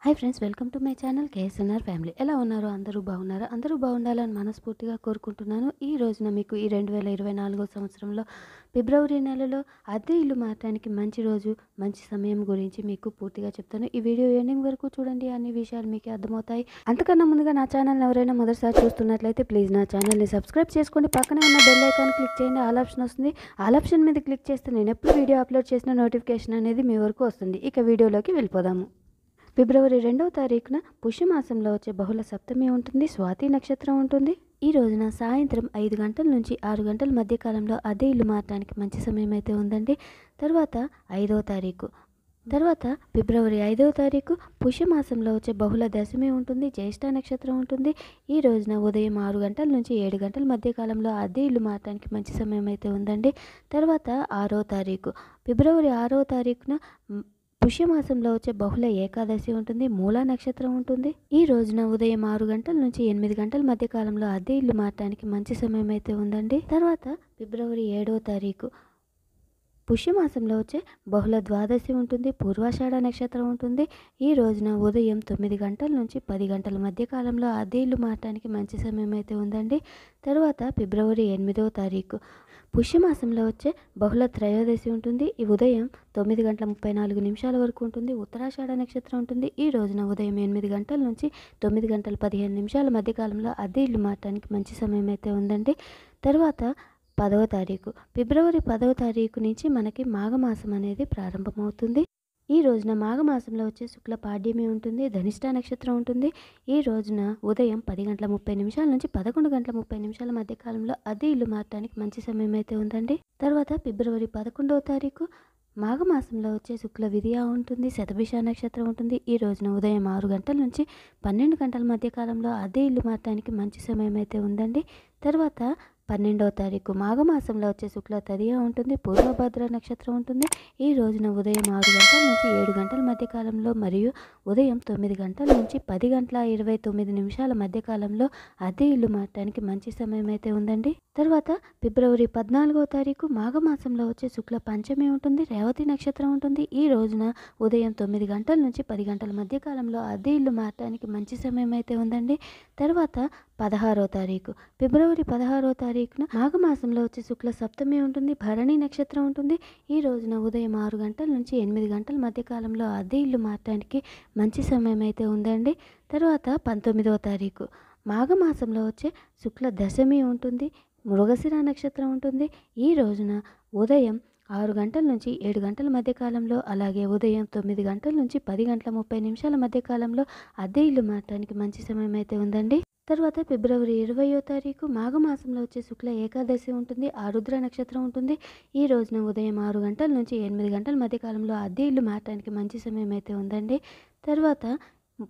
Hi friends, welcome to my channel KSNR family. ఎలా ఉన్నారు? అందరూ బాగున్నారా? అందరూ బాగుండాలని మనస్ఫూర్తిగా కోరుకుంటున్నాను. ఈ రోజున మీకు ఈ 2024 సంవత్సరంలో ఫిబ్రవరి నెలలో అద్దె ఇల్లు మారటానికి మంచి రోజు, మంచి సమయం గురించి మీకు పూర్తిగా చెప్తాను. ఈ వీడియో ఎండింగ్ వరకు చూడండి, అన్ని విషయాలు మీకు అర్థమవుతాయి. అంతకన్నా ముందుగా నా ఛానల్ ఎవరైనా మొదటిసారి చూస్తున్నట్లయితే ప్లీజ్ నా ఛానల్ని సబ్స్క్రైబ్ చేసుకోండి. పక్కనే ఉన్న బెల్ ఐకాన్ క్లిక్ చేయండి. ఆల్ ఆప్షన్ వస్తుంది. ఆల్ ఆప్షన్ మీద క్లిక్ చేస్తే నేను ఎప్పుడు వీడియో అప్లోడ్ చేసిన నోటిఫికేషన్ అనేది మీ వరకు వస్తుంది. ఇక వీడియోలోకి వెళ్ళిపోదాము. ఫిబ్రవరి 2వ తారీఖున పుష్యమాసంలో వచ్చే బహుళ సప్తమి ఉంటుంది. స్వాతి నక్షత్రం ఉంటుంది. ఈ రోజున సాయంత్రం 5 గంటల నుంచి 6 గంటల మధ్య కాలంలో అదే ఇల్లు మారటానికి మంచి సమయం అయితే ఉందండి. తర్వాత 5వ తారీఖు తర్వాత ఫిబ్రవరి 5వ తారీఖు పుష్యమాసంలో వచ్చే బహుళ దశమి ఉంటుంది. జ్యేష్ఠ నక్షత్రం ఉంటుంది. ఈ రోజున ఉదయం 6 గంటల నుంచి 7 గంటల మధ్య కాలంలో అద్దె ఇల్లు మారటానికి మంచి సమయం అయితే ఉందండి. తర్వాత 6వ తారీఖు ఫిబ్రవరి 6వ తారీఖున పుష్యమాసంలో వచ్చే బహుళ ఏకాదశి ఉంటుంది. మూలా నక్షత్రం ఉంటుంది. ఈ రోజున ఉదయం 6 గంటల నుంచి 8 గంటల మధ్య కాలంలో అద్దె ఇల్లు మారటానికి మంచి సమయం అయితే ఉందండి. తర్వాత ఫిబ్రవరి 7వ తారీఖు పుష్యమాసంలో వచ్చే బహుళ ద్వాదశి ఉంటుంది. పూర్వాషాఢ నక్షత్రం ఉంటుంది. ఈ రోజున ఉదయం 9 గంటల నుంచి 10 గంటల మధ్య కాలంలో అద్దె ఇల్లు మారటానికి మంచి సమయం అయితే ఉందండి. తర్వాత ఫిబ్రవరి 8వ తారీఖు పుష్యమాసంలో వచ్చే బహుళ త్రయోదశి ఉంటుంది. ఈ ఉదయం 9 గంటల 34 నిమిషాల వరకు ఉంటుంది. ఉత్తరాషాఢ నక్షత్రం ఉంటుంది. ఈ రోజున ఉదయం 8 గంటల నుంచి 9 గంటల 15 నిమిషాల మధ్య కాలంలో అద్దె ఇల్లు మారటానికి మంచి సమయం అయితే ఉందండి. తర్వాత 10వ తారీఖు ఫిబ్రవరి 10వ తారీఖు నుంచి మనకి మాఘమాసం అనేది ప్రారంభమవుతుంది. ఈ రోజున మాఘమాసంలో వచ్చే శుక్ల పాడ్యమి ఉంటుంది. ధనిష్ట నక్షత్రం ఉంటుంది. ఈ రోజున ఉదయం 10 గంటల 30 నిమిషాల నుంచి 11 గంటల 30 నిమిషాల మధ్య కాలంలో అద్దె ఇల్లు మారటానికి మంచి సమయం అయితే ఉందండి. తర్వాత ఫిబ్రవరి 11వ తారీఖు మాఘమాసంలో వచ్చే శుక్ల విధియ ఉంటుంది. శతభిష నక్షత్రం ఉంటుంది. ఈ రోజున ఉదయం 6 గంటల నుంచి 12 గంటల మధ్య కాలంలో అద్దె ఇల్లు మారటానికి మంచి సమయం అయితే ఉందండి. తర్వాత 12వ తారీఖు మాఘమాసంలో వచ్చే శుక్ల తదియ ఉంటుంది. పూర్వభద్ర నక్షత్రం ఉంటుంది. ఈ రోజున ఉదయం 6 గంటల నుంచి 7 గంటల మధ్య కాలంలో మరియు ఉదయం 9 గంటల నుంచి 10 గంటల 29 నిమిషాల మధ్య కాలంలో అద్దె ఇల్లు మారటానికి మంచి సమయం అయితే ఉందండి. తర్వాత ఫిబ్రవరి 14వ తారీఖు మాఘమాసంలో వచ్చే శుక్ల పంచమి ఉంటుంది. రేవతి నక్షత్రం ఉంటుంది. ఈ రోజున ఉదయం 9 గంటల నుంచి 10 గంటల మధ్య కాలంలో అద్దె ఇల్లు మారటానికి మంచి సమయం అయితే ఉందండి. తర్వాత 16వ తారీఖు ఫిబ్రవరి 16వ తారీఖున మాఘమాసంలో వచ్చే శుక్ల సప్తమి ఉంటుంది. భరణి నక్షత్రం ఉంటుంది. ఈ రోజున ఉదయం 6 గంటల నుంచి 8 గంటల మధ్య కాలంలో అద్దె ఇల్లు మారటానికి మంచి సమయం అయితే ఉందండి. తర్వాత 19వ తారీఖు మాఘమాసంలో వచ్చే శుక్ల దశమి ఉంటుంది. మృగశిర నక్షత్రం ఉంటుంది. ఈ రోజున ఉదయం 6 గంటల నుంచి 7 గంటల మధ్య కాలంలో అలాగే ఉదయం 9 గంటల నుంచి 10 గంటల 30 నిమిషాల మధ్య కాలంలో అద్దె ఇల్లు మారటానికి మంచి సమయం అయితే ఉందండి. తర్వాత ఫిబ్రవరి 20వ తారీఖు మాఘమాసంలో వచ్చే శుక్ల ఏకాదశి ఉంటుంది. ఆరుద్ర నక్షత్రం ఉంటుంది. ఈ రోజున ఉదయం 6 గంటల నుంచి 8 గంటల మధ్య కాలంలో అద్దె ఇల్లు మారటానికి మంచి సమయం అయితే ఉందండి. తర్వాత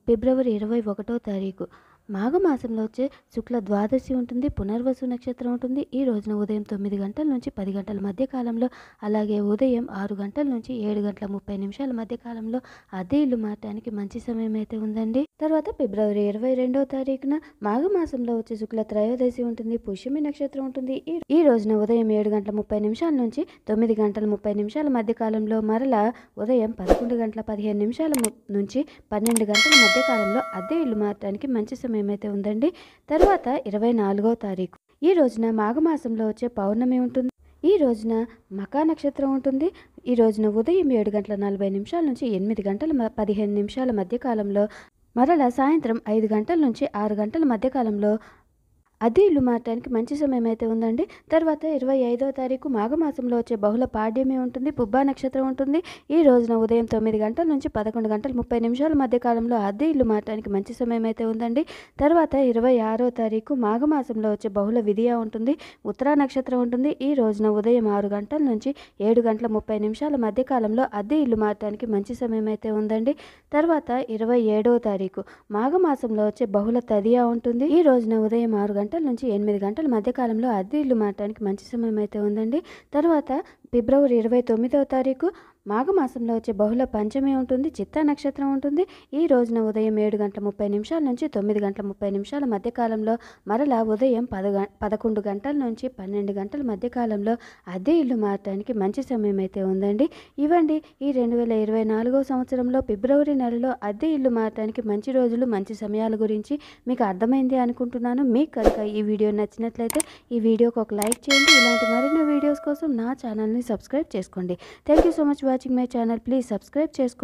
ఫిబ్రవరి 21వ తారీఖు మాఘమాసంలో వచ్చే శుక్ల ద్వాదశి ఉంటుంది. పునర్వసు నక్షత్రం ఉంటుంది. ఈ రోజున ఉదయం 9 గంటల నుంచి 10 గంటల మధ్య కాలంలో అలాగే ఉదయం 6 గంటల నుంచి 7 గంటల 30 నిమిషాల మధ్య కాలంలో అద్దె ఇల్లు మారటానికి మంచి సమయం అయితే ఉందండి. తర్వాత ఫిబ్రవరి 22వ తారీఖున మాఘమాసంలో వచ్చే శుక్ల త్రయోదశి ఉంటుంది. పుష్యమి నక్షత్రం ఉంటుంది. ఈ రోజున ఉదయం 7 గంటల 30 నిమిషాల నుంచి 9 గంటల 30 నిమిషాల మధ్య కాలంలో మరలా ఉదయం 11 గంటల 15 నిమిషాల నుంచి 12 గంటల మధ్య కాలంలో అద్దె ఇల్లు మారటానికి మంచి సమయం అయితే ఉందండి. తర్వాత 24వ తారీఖు ఈ రోజున మాఘమాసంలో వచ్చే పౌర్ణమి ఉంటుంది. ఈ రోజున మకా నక్షత్రం ఉంటుంది. ఈ రోజున ఉదయం 7 గంటల 40 నిమిషాల నుంచి 8 గంటల 15 నిమిషాల మధ్య కాలంలో మరలా సాయంత్రం 5 గంటల నుంచి 6 గంటల మధ్య కాలంలో అద్దె ఇల్లు మారటానికి మంచి సమయం అయితే ఉందండి. తర్వాత 25వ తారీఖు మాఘమాసంలో వచ్చే బహుళ పాడ్యమి ఉంటుంది. పుబ్బా నక్షత్రం ఉంటుంది. ఈ రోజున ఉదయం 9 గంటల నుంచి 11 గంటల 30 నిమిషాల మధ్య కాలంలో అద్దె ఇల్లు మారటానికి మంచి సమయం అయితే ఉందండి. తర్వాత 26వ తారీఖు మాఘమాసంలో వచ్చే బహుళ విధియ ఉంటుంది. ఉత్తరా నక్షత్రం ఉంటుంది. ఈ రోజున ఉదయం 6 గంటల నుంచి 7 గంటల 30 నిమిషాల మధ్య కాలంలో అద్దె ఇల్లు మారటానికి మంచి సమయం అయితే ఉందండి. తర్వాత 27వ తారీఖు మాఘమాసంలో వచ్చే బహుళ తదియ ఉంటుంది. ఈ రోజున ఉదయం 6 గంటల నుంచి 8 గంటల మధ్య కాలంలో అద్దె ఇల్లు మారటానికి మంచి సమయం అయితే ఉందండి. తర్వాత ఫిబ్రవరి 29వ తారీఖు మాఘమాసంలో వచ్చే బహుళ పంచమి ఉంటుంది, చిత్తా నక్షత్రం ఉంటుంది. ఈ రోజున ఉదయం 7:30 నుంచి 9:30 మధ్య కాలంలో, మరలా ఉదయం 11 గంటల నుంచి 12 గంటల మధ్య కాలంలో అద్దె ఇల్లు మారటానికి మంచి సమయం అయితే ఉందండి. ఇవండి ఈ 2024 సంవత్సరంలో ఫిబ్రవరి నెలలో అద్దె ఇల్లు మారటానికి మంచి రోజులు, మంచి సమయాల గురించి మీకు అర్థమైంది అనుకుంటున్నాను. మీకు కనుక ఈ వీడియో నచ్చినట్లయితే ఈ వీడియోకి ఒక లైక్ చేయండి. ఇలాంటి మరిన్ని వీడియోస్ కోసం నా ఛానల్ని సబ్స్క్రైబ్ చేసుకోండి. Thank you so much watching my channel. Please subscribe చేసుకోండి.